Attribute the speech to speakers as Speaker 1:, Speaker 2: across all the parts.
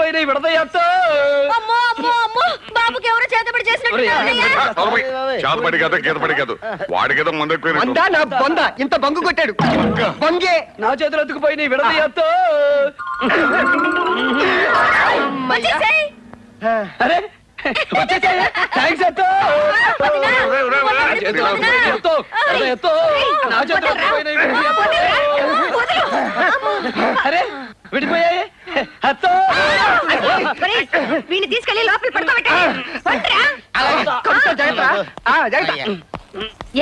Speaker 1: అతుకుపోయినాయి విడదయ్యా.
Speaker 2: బాబుకి ఎవరో చేతబడి చేసినట్టు
Speaker 3: చేతబడి కాదు గీతబడి కాదు వాడికేదో ముందు
Speaker 1: బొంద ఇంత బంగు కొట్టాడు. బంగే నా చేతులు అతుకుపోయినాయి విడదయ్యా. అరే థ్యాంక్స్ అత్తో. నా చేతులు అరే విడిపోయాయి అత్తో.
Speaker 2: వీడిని తీసుకెళ్లి లోపల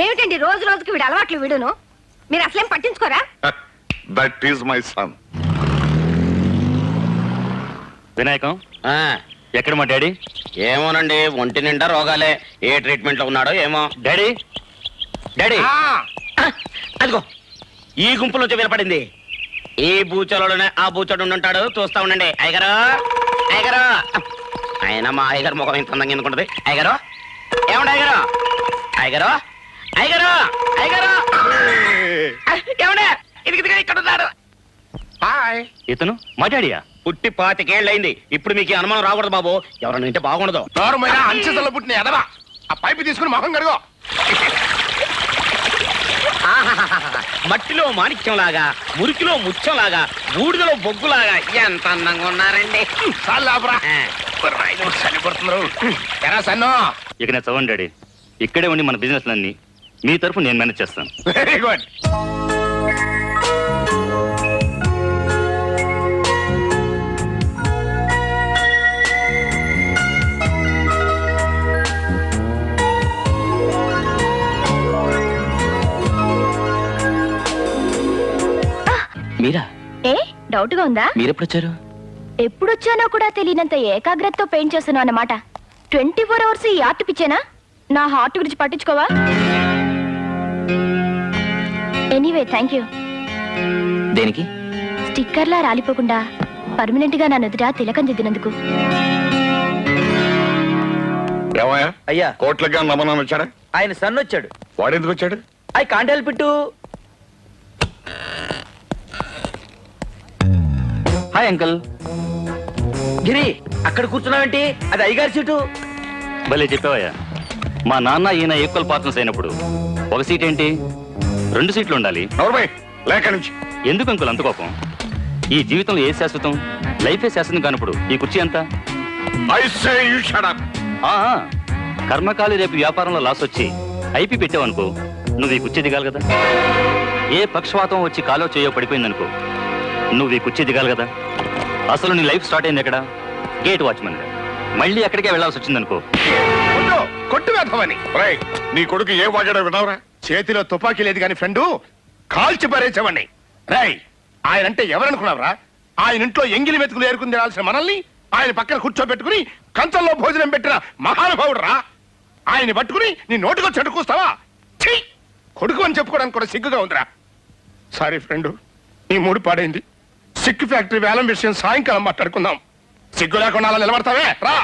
Speaker 2: ఏమిటండి రోజు రోజుకి వీడు అలవాట్లు వీడును. మీరు అసలేం పట్టించుకోరా?
Speaker 3: That is my son.
Speaker 4: Vinayakam ఎక్కడ మా డాడీ?
Speaker 5: ఏమోనండి, ఒంటి నిండా రోగాలే. ఏ ట్రీట్మెంట్ లో ఉన్నాడో ఏమో.
Speaker 4: డాడీ డాడీ
Speaker 5: అదిగో ఈ గుంపు నుంచి వినపడింది. ఈ బూచలోనే ఆ బూచోడు ఉంటాడు. చూస్తా ఉండండి. అయ్యగారు అయ్యగారు. ఆయన మా అయ్యగారు ముఖం ఇంత అందంగా ఎందుకుంటది. అయ్యగారు ఏమండి అయ్యగారు అయ్యగారు అయ్యగారు అయ్యగారు ఏమండే ఇది ఇక్కడ ఉన్నాడు.
Speaker 4: ఇతను మా డాడీయా?
Speaker 5: పుట్టి 25 ఏళ్ళయింది. ఇప్పుడు మీకు అనుమానం రాకూడదు బాబు. ఎవరన్నా వింటే బాగుండదు.
Speaker 3: అంచెసల్లో పుట్టిన ఎదవా ఆ పైపు తీసుకుని మొహం కడుగో.
Speaker 5: మట్టిలో మాణిక్యంలాగా, మురికిలో ముత్యంలాగా, బూడిదలో బొగ్గులాగా ఎంత అందంగా ఉన్నారండి.
Speaker 4: ఇక నేను చదవండి డాడీ. ఇక్కడే ఉండి మన బిజినెస్ అన్ని మీ తరఫు నేను మేనేజ్ చేస్తాను.
Speaker 3: Very good.
Speaker 4: మీరా?
Speaker 2: ఏ డౌట్ గా ఉందా?
Speaker 4: మీరెప్పుడొచ్చారు?
Speaker 2: ఎప్పుడొచ్చానో కూడా తెలియనంత ఏకాగ్రతతో పెయింట్ చేస్తున్నావు అన్నమాట. 24 hours ఈ ఆర్ట్ పిచ్చేనా? నా హార్ట్ గురించి పట్టించుకోవా? Anyway thank you.
Speaker 4: దేనికి?
Speaker 2: స్టిక్కర్లా రాలిపోకుండా పర్మనెంట్ గా నా నుదుట తిలకం దిద్దినందుకు.
Speaker 3: ఏమయ్యా
Speaker 1: అయ్యా
Speaker 3: కోట్లగా నమ్మనం వచ్చాడా?
Speaker 1: ఆయన సన్ వచ్చాడు.
Speaker 3: వాడు ఎందుకు వచ్చాడు?
Speaker 1: I can't help it.
Speaker 4: Hi uncle.
Speaker 1: గిరి అక్కడ కూర్చున్నావేంటి? అది అయ్యగారి సీటు.
Speaker 4: భలే చెప్పావయ్యా. మా నాన్న ఈయన ఈక్వల్ పార్ట్నర్స్ అయినప్పుడు ఒక సీట్ ఏంటి 2 సీట్లు ఉండాలి.
Speaker 3: లేక నుంచి
Speaker 4: ఎందుకు అంకుల్ అంత కోపం? ఈ జీవితంలో ఏ శాశ్వతం? లైఫే శాశ్వతం కానప్పుడు ఈ కుర్చీ ఎంత? కర్మకాలి రేపు వ్యాపారంలో లాస్ వచ్చి ఐపీ పెట్టావనుకో, నువ్వు ఈ కుర్చీ దిగాలి కదా. ఏ పక్షవాతం వచ్చి కాలో చేయో పడిపోయిందనుకో, నువ్వు ఈ కుర్చీ దిగాలి కదా. అసలు నీ లైఫ్ స్టార్ట్ అయింది ఎక్కడ? Gate watchman. మళ్ళీ ఎక్కడికే వెళ్లాల్సి వచ్చిందనుకో,
Speaker 3: కొట్టు వేద్దామని. నీ కొడుకు ఏ వాడాడో విన్నావురా? చేతిలో తుపాకీ లేదు కానీ ఫ్రెండు కాల్చి పారేసేవాడిని. రై ఆయనంటే ఎవరనుకున్నావురా? ఆయన ఇంట్లో ఎంగిలి మెతుకులు ఏరుకుని తినాల్సిన మనల్ని ఆయన పక్కన కూర్చోబెట్టుకుని కంచంలో భోజనం పెట్టిన మహానుభావుడు రా. ఆయన్ని పట్టుకుని నీ నోటికో చెడుకూస్తావా? కొడుకు అని చెప్పుకోవడానికి కూడా సిగ్గుగా ఉందిరా. సారీ ఫ్రెండు, నీ మూడు పాడైంది. సిక్కు ఫ్యాక్టరీ వేలం విషయం సాయంకాలం మాట్లాడుకుందాం. సిగ్గు లేకుండా అలా నిలబడతావే రా.